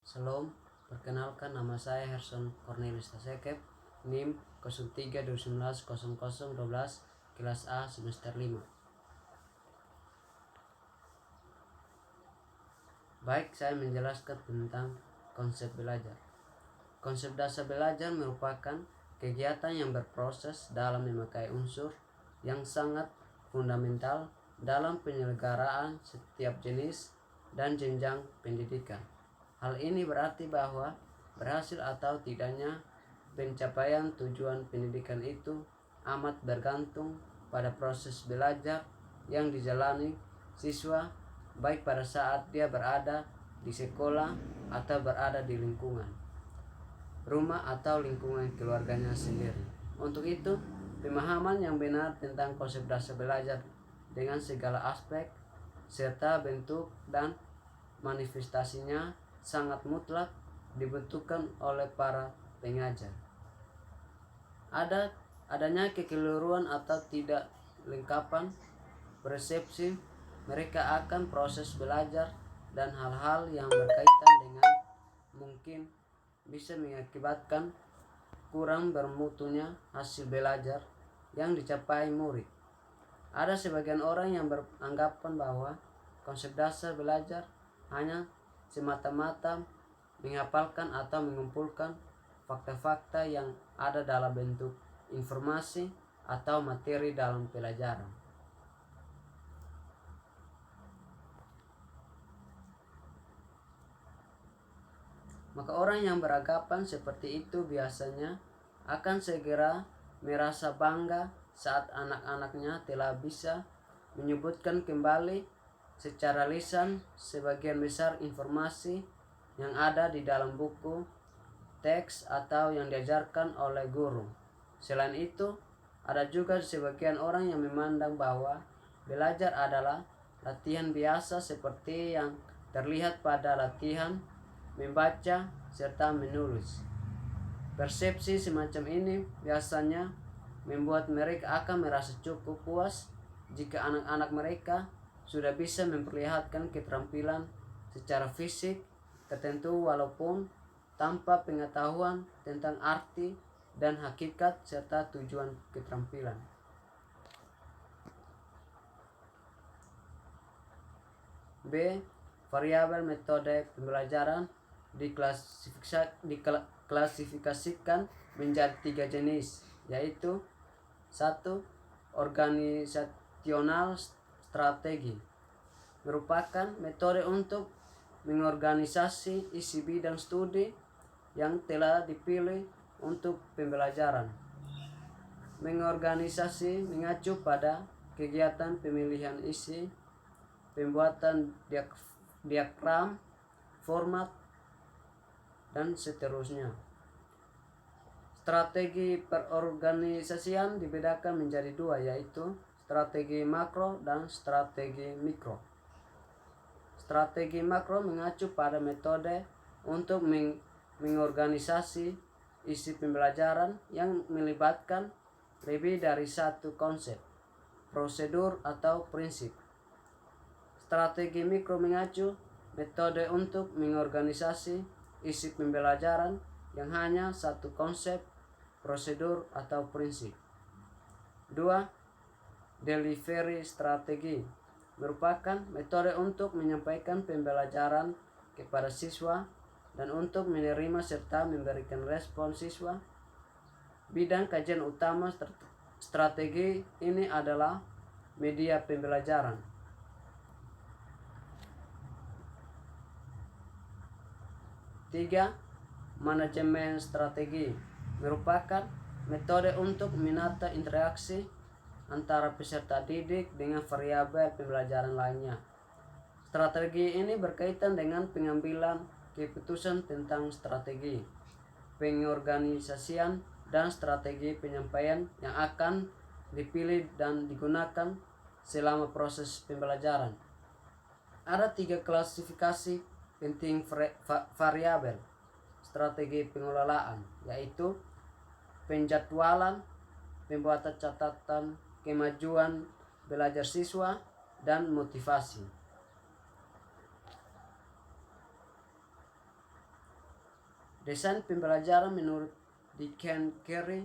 Salam, perkenalkan nama saya Herson Cornelis Tasekep, NIM 03 2019 0012, kelas A semester 5. Baik, saya menjelaskan tentang konsep belajar. Konsep dasar belajar merupakan kegiatan yang berproses dalam memakai unsur yang sangat fundamental dalam penyelenggaraan setiap jenis dan jenjang pendidikan. Hal ini berarti bahwa berhasil atau tidaknya pencapaian tujuan pendidikan itu amat bergantung pada proses belajar yang dijalani siswa, baik pada saat dia berada di sekolah atau berada di lingkungan rumah atau lingkungan keluarganya sendiri. Untuk itu, pemahaman yang benar tentang konsep dasar belajar dengan segala aspek serta bentuk dan manifestasinya sangat mutlak dibutuhkan oleh para pengajar. Adanya kekeliruan atau tidak lengkapan persepsi mereka akan proses belajar dan hal-hal yang berkaitan dengan mungkin bisa mengakibatkan kurang bermutunya hasil belajar yang dicapai murid. Ada sebagian orang yang beranggapan bahwa konsep dasar belajar hanya semata-mata menghafalkan atau mengumpulkan fakta-fakta yang ada dalam bentuk informasi atau materi dalam pelajaran. Maka orang yang beranggapan seperti itu biasanya akan segera merasa bangga saat anak-anaknya telah bisa menyebutkan kembali secara lisan sebagian besar informasi yang ada di dalam buku, teks, atau yang diajarkan oleh guru. Selain itu, ada juga sebagian orang yang memandang bahwa belajar adalah latihan biasa seperti yang terlihat pada latihan membaca serta menulis. Persepsi semacam ini biasanya membuat mereka akan merasa cukup puas jika anak-anak mereka sudah bisa memperlihatkan keterampilan secara fisik tertentu walaupun tanpa pengetahuan tentang arti dan hakikat serta tujuan keterampilan. B. Variabel metode pembelajaran diklasifikasikan menjadi 3 jenis, yaitu 1. Organisasional strategi merupakan metode untuk mengorganisasi isi bidang studi yang telah dipilih untuk pembelajaran. Mengorganisasi mengacu pada kegiatan pemilihan isi, pembuatan diagram, format, dan seterusnya. Strategi perorganisasian dibedakan menjadi 2, yaitu strategi makro dan strategi mikro. Strategi makro mengacu pada metode untuk mengorganisasi isi pembelajaran yang melibatkan lebih dari satu konsep, prosedur, atau prinsip. Strategi mikro mengacu metode untuk mengorganisasi isi pembelajaran yang hanya satu konsep, prosedur, atau prinsip. 2. Delivery strategi merupakan metode untuk menyampaikan pembelajaran kepada siswa dan untuk menerima serta memberikan respon siswa. Bidang kajian utama strategi ini adalah media pembelajaran. 3. Manajemen strategi merupakan metode untuk menata interaksi antara peserta didik dengan variabel pembelajaran lainnya. Strategi ini berkaitan dengan pengambilan keputusan tentang strategi, pengorganisasian, dan strategi penyampaian yang akan dipilih dan digunakan selama proses pembelajaran. Ada 3 klasifikasi penting variabel strategi pengelolaan, yaitu penjadwalan, pembuatan catatan kemajuan belajar siswa, dan motivasi. Desain pembelajaran menurut Dick and Carey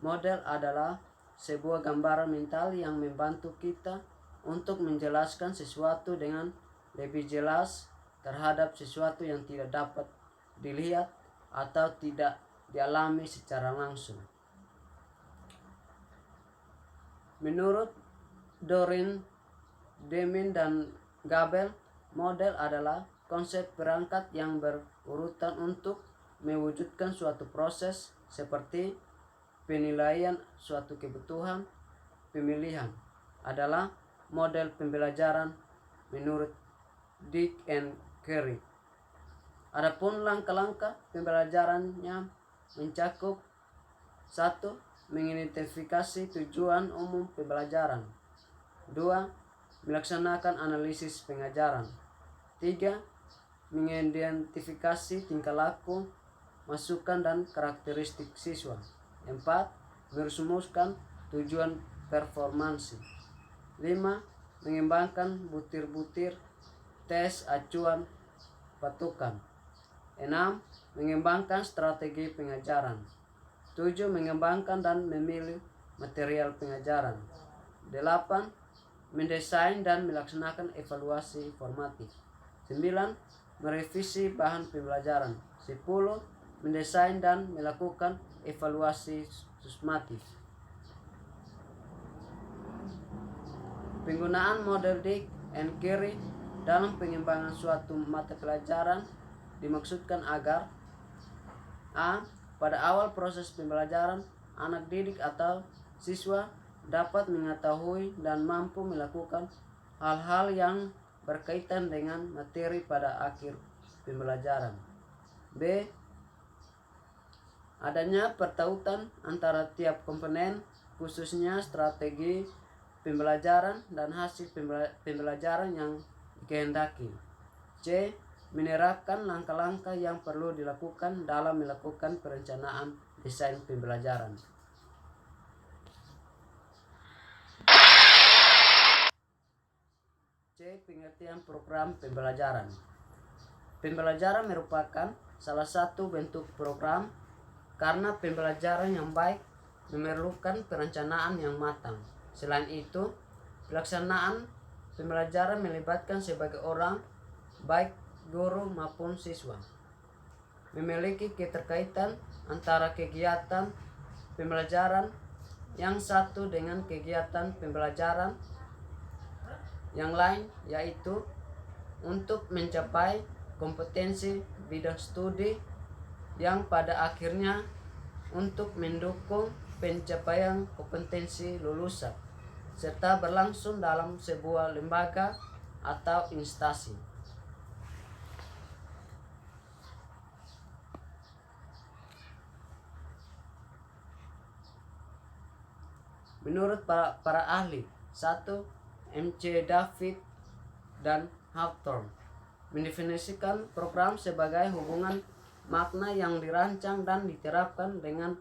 model adalah sebuah gambaran mental yang membantu kita untuk menjelaskan sesuatu dengan lebih jelas terhadap sesuatu yang tidak dapat dilihat atau tidak dialami secara langsung. Menurut Doreen, Deming, dan Gabel, model adalah konsep perangkat yang berurutan untuk mewujudkan suatu proses seperti penilaian suatu kebutuhan. Pemilihan adalah model pembelajaran menurut Dick and Carey. Adapun langkah-langkah pembelajarannya mencakup 1. Mengidentifikasi tujuan umum pembelajaran. 2. Melaksanakan analisis pengajaran. 3. Mengidentifikasi tingkah laku, masukan, dan karakteristik siswa. 4. Merumuskan tujuan performansi. 5. Mengembangkan butir-butir tes acuan patokan. 6. Mengembangkan strategi pengajaran. 7. Mengembangkan dan memilih material pengajaran. 8. Mendesain dan melaksanakan evaluasi formatif. 9. Merevisi bahan pembelajaran. 10. Mendesain dan melakukan evaluasi sumatif. Penggunaan model Dick and Carey dalam pengembangan suatu mata pelajaran dimaksudkan agar a. Pada awal proses pembelajaran, anak didik atau siswa dapat mengetahui dan mampu melakukan hal-hal yang berkaitan dengan materi pada akhir pembelajaran. B. Adanya pertautan antara tiap komponen, khususnya strategi pembelajaran dan hasil pembelajaran yang dikehendaki. C. Menerapkan langkah-langkah yang perlu dilakukan dalam melakukan perencanaan desain pembelajaran. C. Pengertian program pembelajaran. Pembelajaran merupakan salah satu bentuk program karena pembelajaran yang baik memerlukan perencanaan yang matang. Selain itu, pelaksanaan pembelajaran melibatkan sebagai orang, baik guru maupun siswa, memiliki keterkaitan antara kegiatan pembelajaran yang satu dengan kegiatan pembelajaran yang lain, yaitu untuk mencapai kompetensi bidang studi yang pada akhirnya untuk mendukung pencapaian kompetensi lulusan serta berlangsung dalam sebuah lembaga atau instansi. Menurut para ahli, 1. M.C. David dan Hawthorne mendefinisikan program sebagai hubungan makna yang dirancang dan diterapkan dengan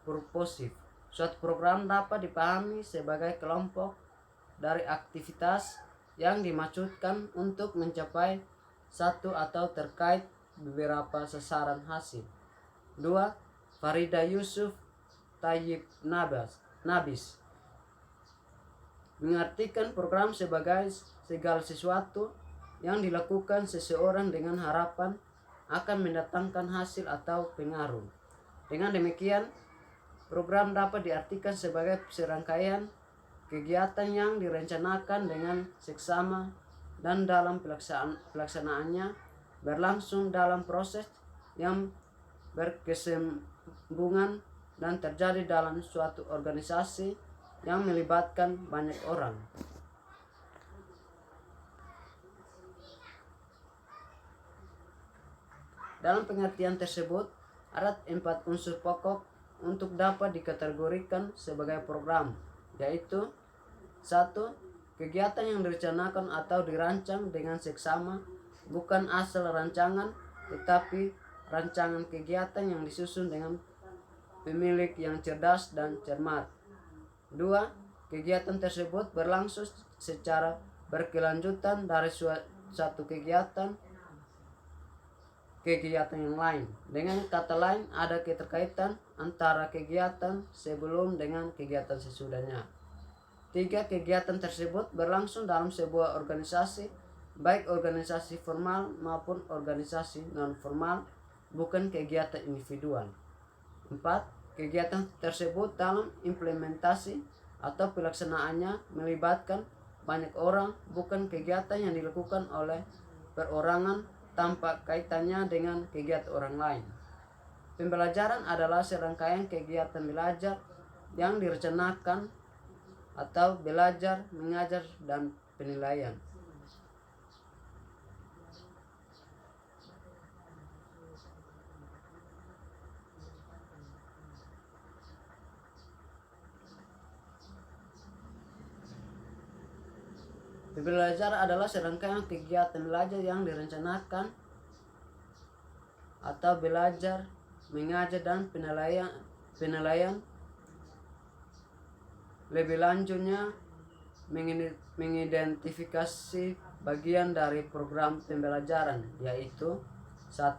purposif. Suatu program dapat dipahami sebagai kelompok dari aktivitas yang dimaksudkan untuk mencapai satu atau terkait beberapa sasaran hasil. 2. Farida Yusuf Tayyib Nabis mengartikan program sebagai segala sesuatu yang dilakukan seseorang dengan harapan akan mendatangkan hasil atau pengaruh. Dengan demikian, program dapat diartikan sebagai serangkaian kegiatan yang direncanakan dengan seksama dan dalam pelaksanaannya berlangsung dalam proses yang berkesinambungan dan terjadi dalam suatu organisasi yang melibatkan banyak orang. Dalam pengertian tersebut, ada 4 unsur pokok untuk dapat dikategorikan sebagai program, yaitu 1. Kegiatan yang direncanakan atau dirancang dengan seksama, bukan asal rancangan, tetapi rancangan kegiatan yang disusun dengan pemilik yang cerdas dan cermat. 2. Kegiatan tersebut berlangsung secara berkelanjutan dari suatu kegiatan kegiatan yang lain. Dengan kata lain, ada keterkaitan antara kegiatan sebelum dengan kegiatan sesudahnya. 3. Kegiatan tersebut berlangsung dalam sebuah organisasi, baik organisasi formal maupun organisasi non-formal, bukan kegiatan individual. 4. Kegiatan tersebut dalam implementasi atau pelaksanaannya melibatkan banyak orang, bukan kegiatan yang dilakukan oleh perorangan tanpa kaitannya dengan kegiatan orang lain. Pembelajaran adalah serangkaian kegiatan belajar yang direncanakan atau belajar, mengajar, dan penilaian. Belajar adalah serangkaian kegiatan belajar yang direncanakan atau belajar, mengajar, dan penilaian. Lebih lanjutnya, mengidentifikasi bagian dari program pembelajaran, yaitu 1.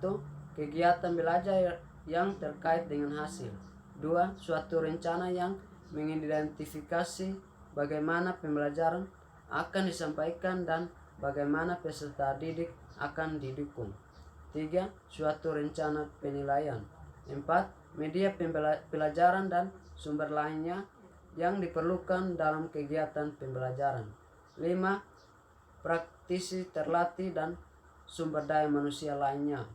Kegiatan belajar yang terkait dengan hasil. 2. Suatu rencana yang mengidentifikasi bagaimana pembelajaran akan disampaikan dan bagaimana peserta didik akan didukung. 3. Suatu rencana penilaian. 4. Media pembelajaran dan sumber lainnya yang diperlukan dalam kegiatan pembelajaran. 5. Praktisi terlatih dan sumber daya manusia lainnya.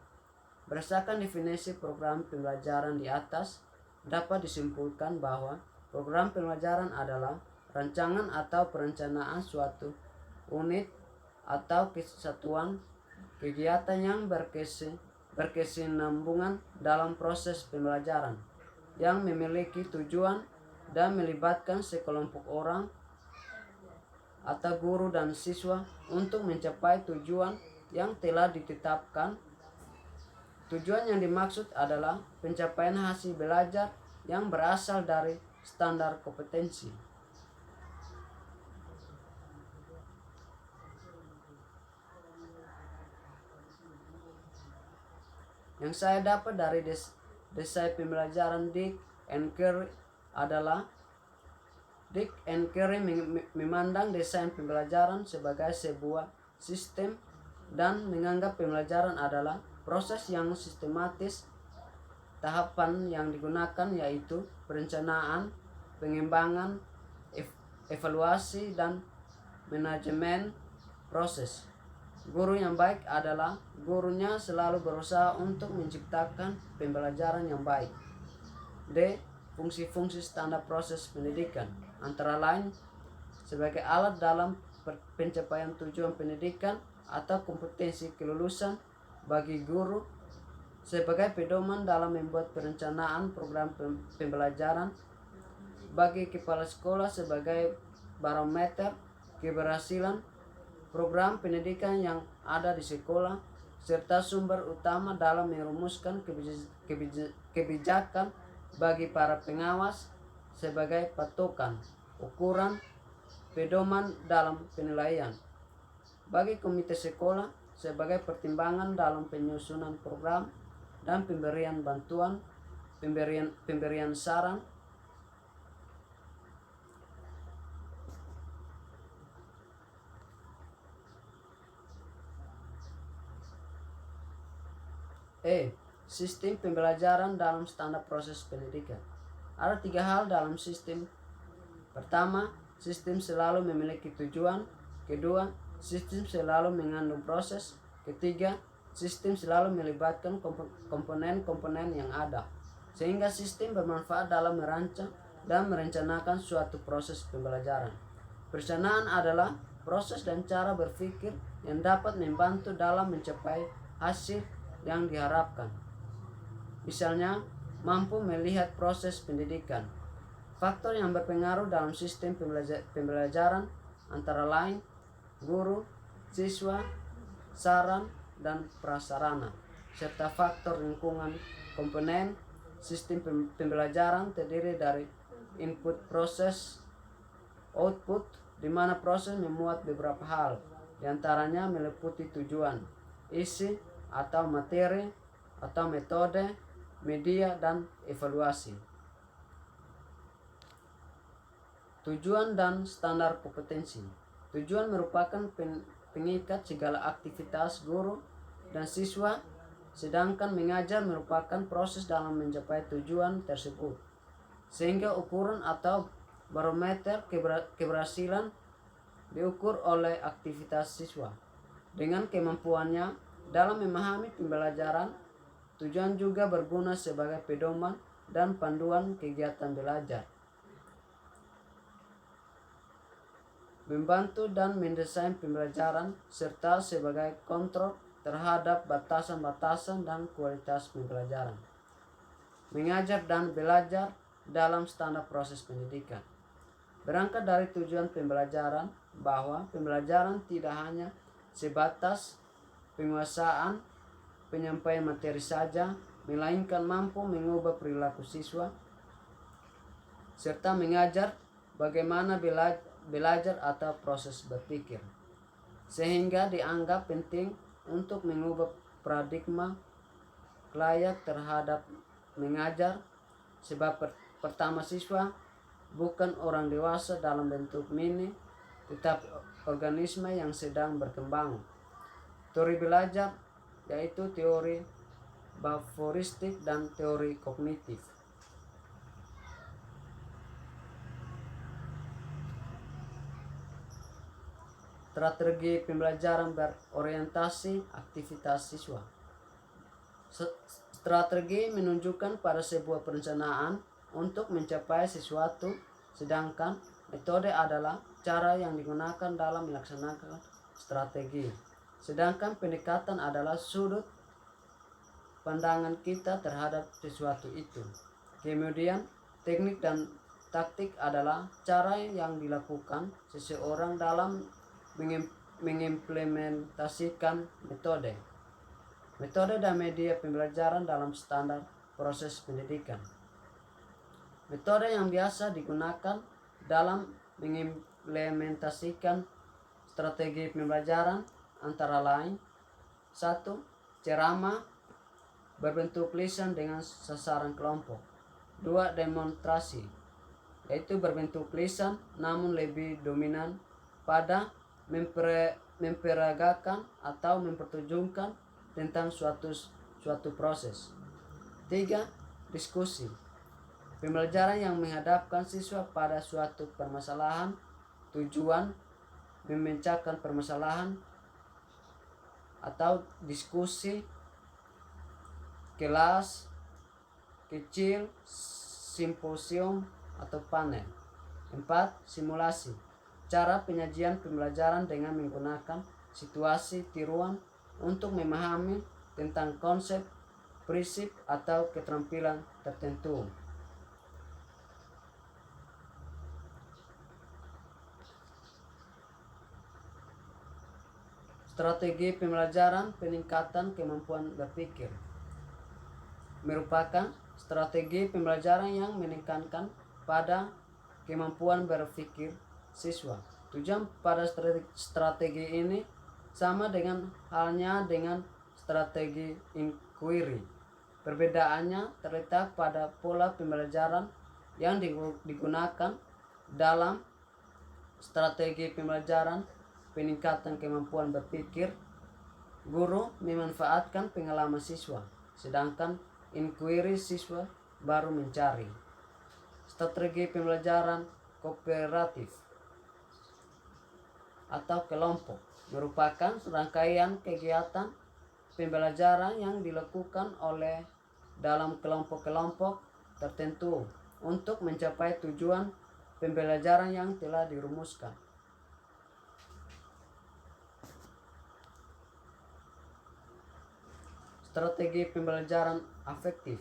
Berdasarkan definisi program pembelajaran di atas, dapat disimpulkan bahwa program pembelajaran adalah rancangan atau perencanaan suatu unit atau kesatuan kegiatan yang berkesinambungan dalam proses pembelajaran, yang memiliki tujuan dan melibatkan sekelompok orang atau guru dan siswa untuk mencapai tujuan yang telah ditetapkan. Tujuan yang dimaksud adalah pencapaian hasil belajar yang berasal dari standar kompetensi. Yang saya dapat dari desain pembelajaran Dick and Carey adalah Dick and Carey memandang desain pembelajaran sebagai sebuah sistem dan menganggap pembelajaran adalah proses yang sistematis. Tahapan yang digunakan yaitu perencanaan, pengembangan, evaluasi, dan manajemen proses. Guru yang baik adalah gurunya selalu berusaha untuk menciptakan pembelajaran yang baik. D. Fungsi-fungsi standar proses pendidikan, antara lain sebagai alat dalam pencapaian tujuan pendidikan atau kompetensi kelulusan bagi guru, sebagai pedoman dalam membuat perencanaan program pembelajaran, bagi kepala sekolah sebagai barometer keberhasilan program pendidikan yang ada di sekolah, serta sumber utama dalam merumuskan kebijakan bagi para pengawas, sebagai patokan, ukuran, pedoman dalam penilaian, bagi komite sekolah sebagai pertimbangan dalam penyusunan program dan pemberian bantuan, pemberian saran. Sistem pembelajaran dalam standar proses pendidikan. Ada 3 hal dalam sistem. Pertama, sistem selalu memiliki tujuan. Kedua, sistem selalu mengandung proses. Ketiga, sistem selalu melibatkan komponen-komponen yang ada, sehingga sistem bermanfaat dalam merancang dan merencanakan suatu proses pembelajaran. Perencanaan adalah proses dan cara berpikir yang dapat membantu dalam mencapai hasil yang diharapkan. Misalnya, mampu melihat proses pendidikan. Faktor yang berpengaruh dalam sistem pembelajaran antara lain guru, siswa, saran, dan prasarana, serta faktor lingkungan. Komponen sistem pembelajaran terdiri dari input, proses, output, di mana proses memuat beberapa hal, diantaranya meliputi tujuan, isi, atau materi atau metode, media, dan evaluasi. Tujuan dan standar kompetensi. Tujuan merupakan pengikat segala aktivitas guru dan siswa, sedangkan mengajar merupakan proses dalam mencapai tujuan tersebut. Sehingga ukuran atau barometer keberhasilan diukur oleh aktivitas siswa dengan kemampuannya dalam memahami pembelajaran. Tujuan juga berguna sebagai pedoman dan panduan kegiatan belajar, membantu dan mendesain pembelajaran, serta sebagai kontrol terhadap batasan-batasan dan kualitas pembelajaran. Mengajar dan belajar dalam standar proses pendidikan. Berangkat dari tujuan pembelajaran bahwa pembelajaran tidak hanya sebatas penguasaan penyampaian materi saja, melainkan mampu mengubah perilaku siswa, serta mengajar bagaimana belajar atau proses berpikir, sehingga dianggap penting untuk mengubah paradigma layak terhadap mengajar, sebab pertama siswa bukan orang dewasa dalam bentuk mini, tetapi organisme yang sedang berkembang. Teori belajar yaitu teori behavioristik dan teori kognitif. Strategi pembelajaran berorientasi aktivitas siswa. Strategi menunjukkan pada sebuah perencanaan untuk mencapai sesuatu, sedangkan metode adalah cara yang digunakan dalam melaksanakan strategi. Sedangkan pendekatan adalah sudut pandangan kita terhadap sesuatu itu. Kemudian teknik dan taktik adalah cara yang dilakukan seseorang dalam mengimplementasikan metode dan media pembelajaran dalam standar proses pendidikan. Metode yang biasa digunakan dalam mengimplementasikan strategi pembelajaran antara lain: 1. Ceramah berbentuk lisan dengan sasaran kelompok. 2. Demonstrasi, yaitu berbentuk lisan namun lebih dominan pada memperagakan atau mempertunjukkan tentang suatu proses. 3. Diskusi, pembelajaran yang menghadapkan siswa pada suatu permasalahan, tujuan memecahkan permasalahan, atau diskusi kelas kecil, simposium, atau panel. 4. Simulasi, cara penyajian pembelajaran dengan menggunakan situasi tiruan untuk memahami tentang konsep, prinsip, atau keterampilan tertentu. Strategi pembelajaran peningkatan kemampuan berpikir merupakan strategi pembelajaran yang meningkatkan pada kemampuan berpikir siswa. Tujuan pada strategi ini sama dengan halnya dengan strategi inquiry. Perbedaannya terletak pada pola pembelajaran yang digunakan dalam strategi pembelajaran peningkatan kemampuan berpikir. Guru memanfaatkan pengalaman siswa, sedangkan inquiry siswa baru mencari. Strategi pembelajaran kooperatif atau kelompok merupakan rangkaian kegiatan pembelajaran yang dilakukan oleh dalam kelompok-kelompok tertentu untuk mencapai tujuan pembelajaran yang telah dirumuskan. Strategi pembelajaran afektif.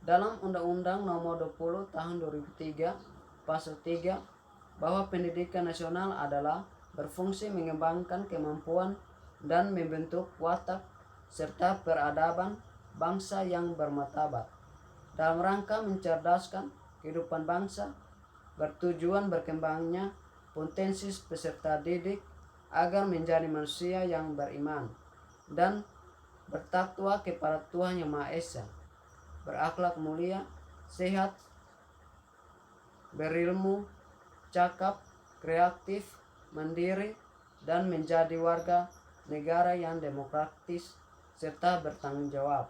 Dalam Undang-Undang Nomor 20 Tahun 2003 Pasal 3 bahwa pendidikan nasional adalah berfungsi mengembangkan kemampuan dan membentuk watak serta peradaban bangsa yang bermartabat dalam rangka mencerdaskan kehidupan bangsa, bertujuan berkembangnya potensi peserta didik agar menjadi manusia yang beriman dan bertakwa kepada Tuhan Yang Maha Esa, berakhlak mulia, sehat, berilmu, cakap, kreatif, mandiri, dan menjadi warga negara yang demokratis serta bertanggung jawab.